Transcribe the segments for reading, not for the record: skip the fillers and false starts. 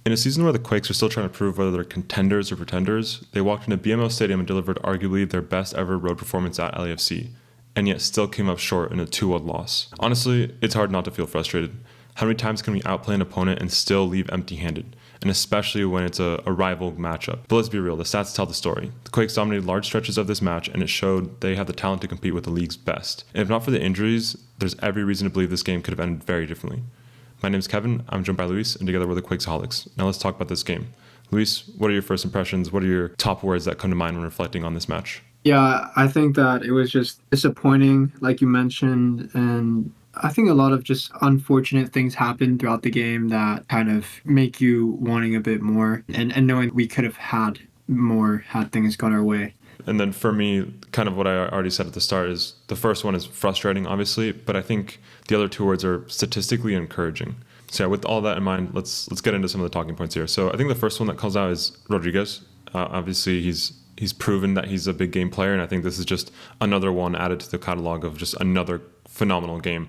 In a season where the Quakes are still trying to prove whether they're contenders or pretenders, they walked into BMO Stadium and delivered arguably their best ever road performance at LAFC, and yet still came up short in a 2-1 loss. Honestly, it's hard not to feel frustrated. How many times can we outplay an opponent and still leave empty-handed? And especially when it's a rival matchup. But let's be real, the stats tell the story. The Quakes dominated large stretches of this match, and it showed they have the talent to compete with the league's best. And if not for the injuries, there's every reason to believe this game could have ended very differently. My name's Kevin, I'm joined by Luis, and together we're the Quakesaholics. Now let's talk about this game. Luis, what are your first impressions? What are your top words that come to mind when reflecting on this match? Yeah, I think that it was just disappointing, like you mentioned, and I think a lot of just unfortunate things happened throughout the game that kind of make you wanting a bit more and knowing we could have had more had things gone our way. And then for me, kind of what I already said at the start is the first one is frustrating, obviously, but I think the other two words are statistically encouraging. So yeah, with all that in mind, let's get into some of the talking points here. So I think the first one that comes out is Rodrigues. Obviously, he's proven that he's a big game player, and I think this is just another one added to the catalog of just another phenomenal game.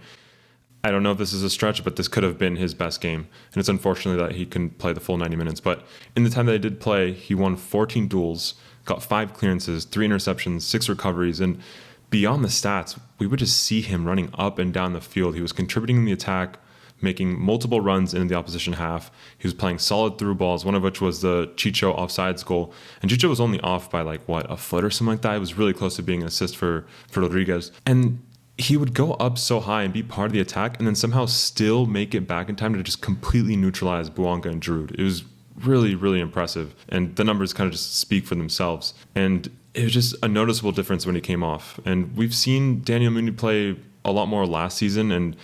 I don't know if this is a stretch, but this could have been his best game. And it's unfortunate that he couldn't play the full 90 minutes. But in the time that he did play, he won 14 duels, got 5 clearances, 3 interceptions, 6 recoveries. And beyond the stats, we would just see him running up and down the field. He was contributing in the attack, making multiple runs into the opposition half. He was playing solid through balls, one of which was the Chicho offsides goal. And Chicho was only off by a foot or something like that. It was really close to being an assist for Rodrigues. And he would go up so high and be part of the attack and then somehow still make it back in time to just completely neutralize Bouanga and Giroud. It was really, really impressive. And the numbers kind of just speak for themselves. And it was just a noticeable difference when he came off. And we've seen Daniel Mooney play a lot more last season, and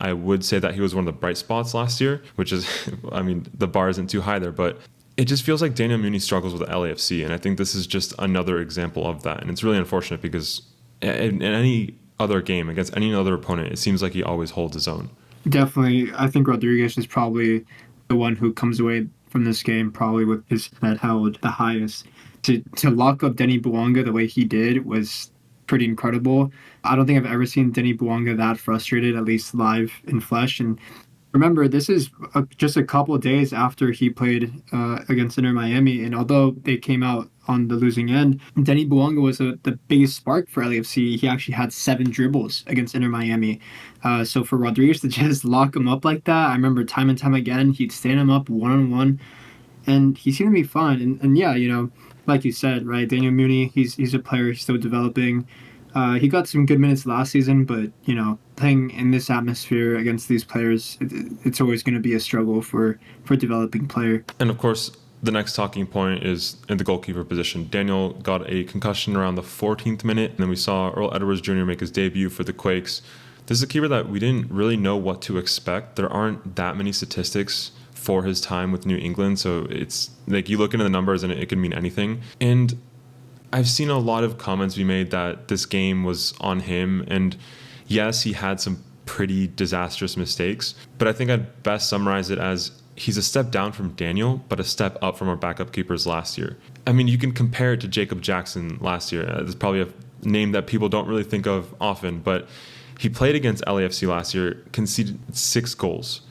I would say that he was one of the bright spots last year, which is, I mean, the bar isn't too high there, but it just feels like Daniel Mooney struggles with the LAFC. And I think this is just another example of that. And it's really unfortunate because in any other game against any other opponent, it seems like he always holds his own. Definitely, I think Rodriguez is probably the one who comes away from this game probably with his head held the highest. To lock up Denny Bouanga the way he did was pretty incredible. I don't think I've ever seen Denny Bouanga that frustrated, at least live in flesh. And remember, this is just a couple of days after he played against Inter Miami, and although they came out on the losing end, Denny Bouanga was the biggest spark for LAFC. He actually had 7 dribbles against Inter Miami. So for Rodriguez to just lock him up like that, I remember time and time again, he'd stand him up one-on-one, and he seemed to be fine. And yeah, like you said, right, Daniel Mooney, he's a player still developing. He got some good minutes last season, but playing in this atmosphere against these players, it's always going to be a struggle for a developing player. And of course, the next talking point is in the goalkeeper position. Daniel got a concussion around the 14th minute, and then we saw Earl Edwards Jr. make his debut for the Quakes. This is a keeper that we didn't really know what to expect. There aren't that many statistics for his time with New England, so it's like you look into the numbers and it could mean anything. And I've seen a lot of comments be made that this game was on him, and yes, he had some pretty disastrous mistakes, but I think I'd best summarize it as he's a step down from Daniel, but a step up from our backup keepers last year. I mean, you can compare it to Jacob Jackson last year. It's probably a name that people don't really think of often, but he played against LAFC last year, conceded 6 goals.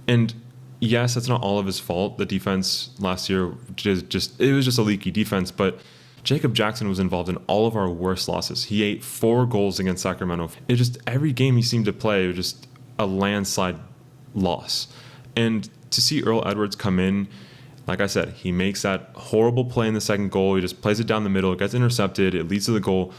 And yes, that's not all of his fault. The defense last year it was just a leaky defense, but Jacob Jackson was involved in all of our worst losses. He ate 4 goals against Sacramento. It just every game he seemed to play was just a landslide loss. And to see Earl Edwards come in, like I said, he makes that horrible play in the second goal. He just plays it down the middle, it gets intercepted, it leads to the goal.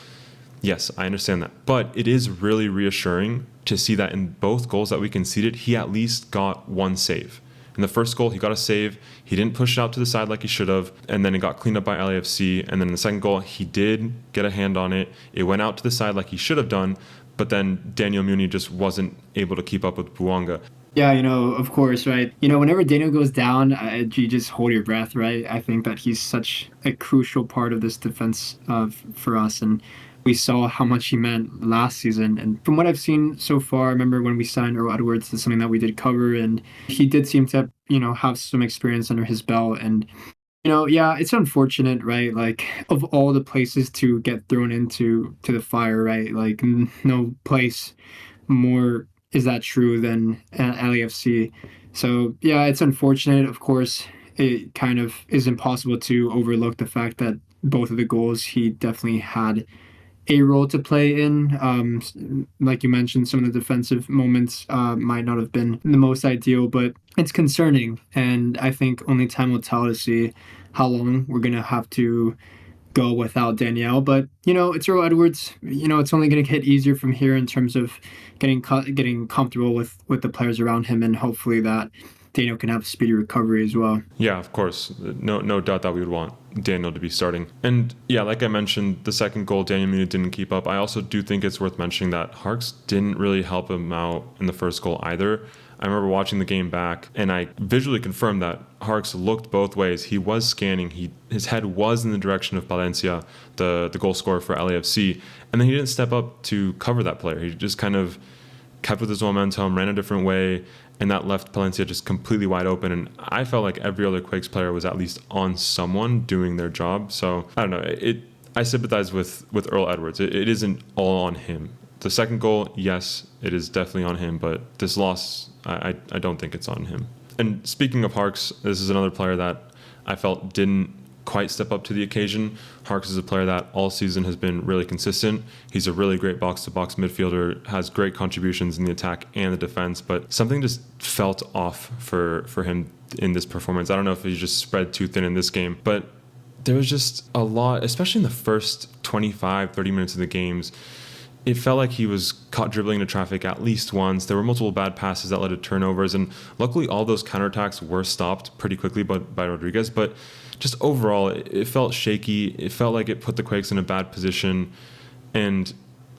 Yes, I understand that. But it is really reassuring to see that in both goals that we conceded, he at least got 1 save. In the first goal, he got a save. He didn't push it out to the side like he should have, and then it got cleaned up by LAFC. And then in the second goal, he did get a hand on it. It went out to the side like he should have done, but then Daniel Mooney just wasn't able to keep up with Bouanga. Yeah, of course, right? Whenever Daniel goes down, you just hold your breath, right? I think that he's such a crucial part of this defense for us, and we saw how much he meant last season. And from what I've seen so far, I remember when we signed Earl Edwards, that's something that we did cover, and he did seem to, have some experience under his belt. And, yeah, it's unfortunate, right? Like, of all the places to get thrown into the fire, right? Like, no place more is that true than LAFC. So, yeah, it's unfortunate, of course. it kind of is impossible to overlook the fact that both of the goals he definitely had a role to play in. Like you mentioned, some of the defensive moments might not have been the most ideal, but it's concerning. And I think only time will tell to see how long we're going to have to go without Danielle. But, it's Earl Edwards. It's only going to get easier from here in terms of getting comfortable with the players around him, and hopefully that Daniel can have a speedy recovery as well. Yeah, of course. No doubt that we would want Daniel to be starting. And yeah, like I mentioned, the second goal, Daniel Muna didn't keep up. I also do think it's worth mentioning that Harkes didn't really help him out in the first goal either. I remember watching the game back, and I visually confirmed that Harkes looked both ways. He was scanning. His head was in the direction of Palencia, the goal scorer for LAFC, and then he didn't step up to cover that player. He just kind of kept with his momentum, ran a different way, and that left Palencia just completely wide open. And I felt like every other Quakes player was at least on someone doing their job. So I don't know. I sympathize with Earl Edwards. It isn't all on him. The second goal, yes, it is definitely on him, but this loss, I don't think it's on him. And speaking of Harkes, this is another player that I felt didn't quite step up to the occasion. Harkes is a player that all season has been really consistent. He's a really great box-to-box midfielder, has great contributions in the attack and the defense, but something just felt off for him in this performance. I don't know if he just spread too thin in this game, but there was just a lot, especially in the first 25, 30 minutes of the games. It felt like he was caught dribbling into traffic at least once. There were multiple bad passes that led to turnovers, and luckily all those counterattacks were stopped pretty quickly by Rodrigues, but just overall, it felt shaky. It felt like it put the Quakes in a bad position. And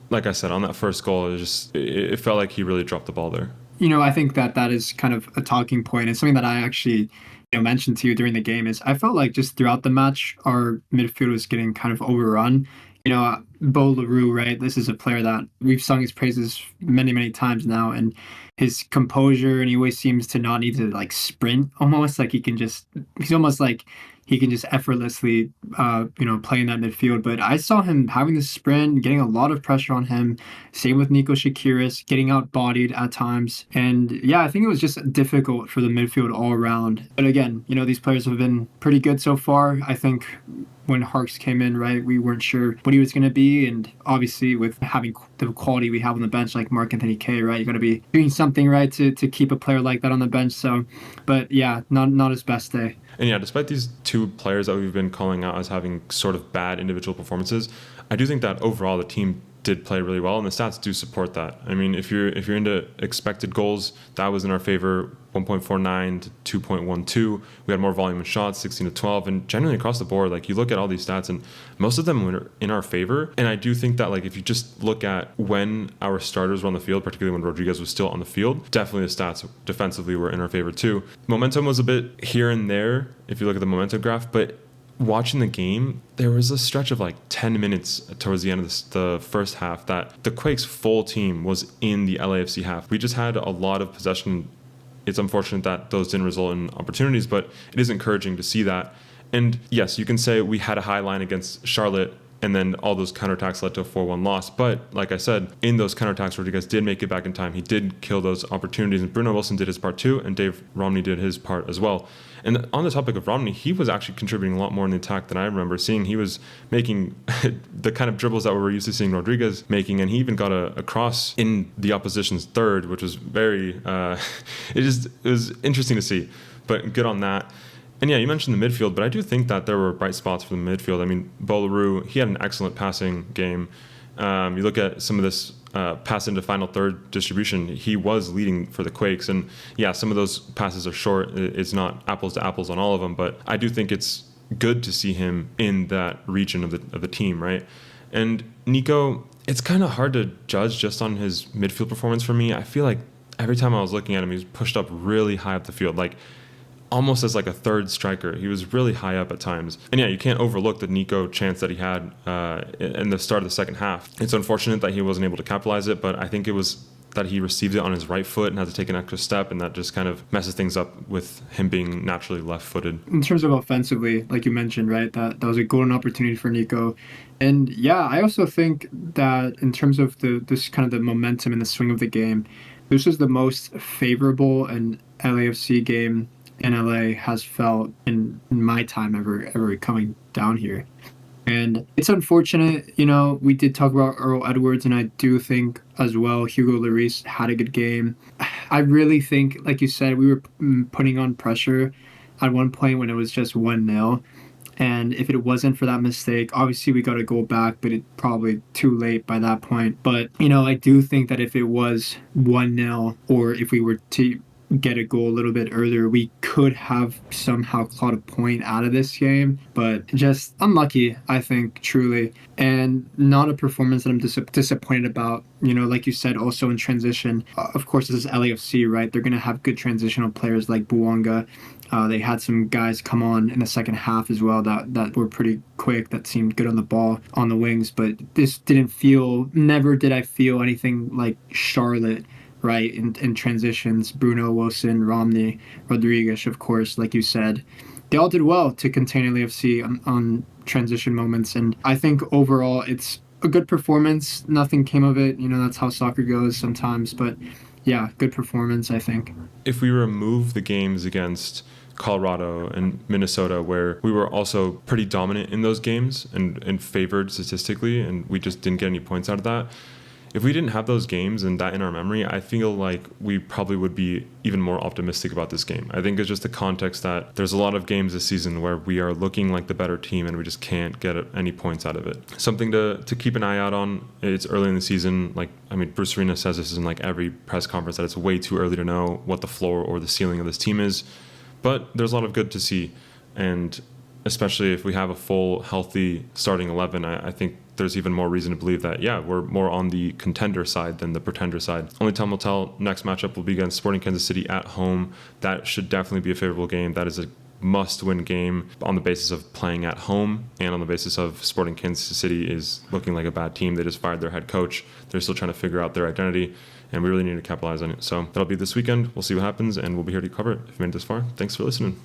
like I said, on that first goal, it felt like he really dropped the ball there. I think that is kind of a talking point. It's something that I actually mentioned to you during the game is I felt like just throughout the match, our midfield was getting kind of overrun. Bo LaRue, right? This is a player that we've sung his praises many, many times now, and his composure, and he always seems to not need to like sprint almost. Like he's almost like he can just effortlessly, play in that midfield. But I saw him having the sprint, getting a lot of pressure on him. Same with Nico Shakiris, getting out-bodied at times. And yeah, I think it was just difficult for the midfield all around. But again, these players have been pretty good so far. I think when Harkes came in, right, we weren't sure what he was going to be. And obviously with having the quality we have on the bench, like Mark Anthony Kaye, right, you got to be doing something right to keep a player like that on the bench. So, but yeah, not his best day. And yeah, despite these two players that we've been calling out as having sort of bad individual performances, I do think that overall the team did play really well, and the stats do support that. I mean, if you're into expected goals, that was in our favor, 1.49 to 2.12. We had more volume in shots, 16 to 12, and generally across the board, like you look at all these stats, and most of them were in our favor. And I do think that like if you just look at when our starters were on the field, particularly when Rodrigues was still on the field, definitely the stats defensively were in our favor too. Momentum was a bit here and there if you look at the momentum graph, but watching the game, there was a stretch of like 10 minutes towards the end of the first half that the Quakes' full team was in the LAFC half. We just had a lot of possession. It's unfortunate that those didn't result in opportunities, but it is encouraging to see that. And yes, you can say we had a high line against Charlotte, and then all those counterattacks led to a 4-1 loss. But like I said, in those counterattacks, Rodrigues did make it back in time. He did kill those opportunities, and Bruno Wilson did his part too, and Dave Romney did his part as well. And on the topic of Romney, he was actually contributing a lot more in the attack than I remember seeing. He was making the kind of dribbles that we were used to seeing Rodrigues making, and he even got a cross in the opposition's third, which was very, it was interesting to see, but good on that. And yeah, you mentioned the midfield, but I do think that there were bright spots for the midfield. I mean, Bo LaRue, he had an excellent passing game. You look at some of this pass into final third distribution, he was leading for the Quakes. And yeah, some of those passes are short. It's not apples to apples on all of them, but I do think it's good to see him in that region of the team, right? And Nico, it's kind of hard to judge just on his midfield performance for me. I feel like every time I was looking at him, he was pushed up really high up the field, like almost as like a third striker. He was really high up at times. And yeah, you can't overlook the Nico chance that he had in the start of the second half. It's unfortunate that he wasn't able to capitalize it, but I think it was that he received it on his right foot and had to take an extra step, and that just kind of messes things up with him being naturally left-footed. In terms of offensively, like you mentioned, right, that was a golden opportunity for Nico. And yeah, I also think that in terms of this kind of the momentum and the swing of the game, this was the most favorable and LAFC game in LA has felt in my time ever coming down here. And it's unfortunate, we did talk about Earl Edwards, and I do think as well Hugo Lloris had a good game. I really think, like you said, we were putting on pressure at one point when it was just 1-0. And if it wasn't for that mistake, obviously we got a goal back, but it's probably too late by that point. But, I do think that if it was 1-0, or if we were to get a goal a little bit earlier, we could have somehow clawed a point out of this game. But just unlucky, I think, truly. And not a performance that I'm disappointed about. Like you said, also in transition. Of course, this is LAFC, right? They're going to have good transitional players like Bouanga. They had some guys come on in the second half as well that were pretty quick, that seemed good on the ball, on the wings. But this never did I feel anything like Charlotte, right, in transitions. Bruno, Wilson, Romney, Rodrigues, of course, like you said. They all did well to contain LAFC on transition moments. And I think overall it's a good performance. Nothing came of it. That's how soccer goes sometimes. But yeah, good performance, I think. If we remove the games against Colorado and Minnesota, where we were also pretty dominant in those games and favored statistically, and we just didn't get any points out of that. If we didn't have those games and that in our memory, I feel like we probably would be even more optimistic about this game. I think it's just the context that there's a lot of games this season where we are looking like the better team and we just can't get any points out of it. Something to keep an eye out on. It's early in the season. Bruce Arena says this in every press conference, that it's way too early to know what the floor or the ceiling of this team is. But there's a lot of good to see. And especially if we have a full, healthy starting 11, I think there's even more reason to believe that, we're more on the contender side than the pretender side. Only time will tell. Next matchup will be against Sporting Kansas City at home. That should definitely be a favorable game. That is a must-win game on the basis of playing at home and on the basis of Sporting Kansas City is looking like a bad team. They just fired their head coach. They're still trying to figure out their identity, and we really need to capitalize on it. So that'll be this weekend. We'll see what happens, and we'll be here to cover it. If you made it this far, thanks for listening.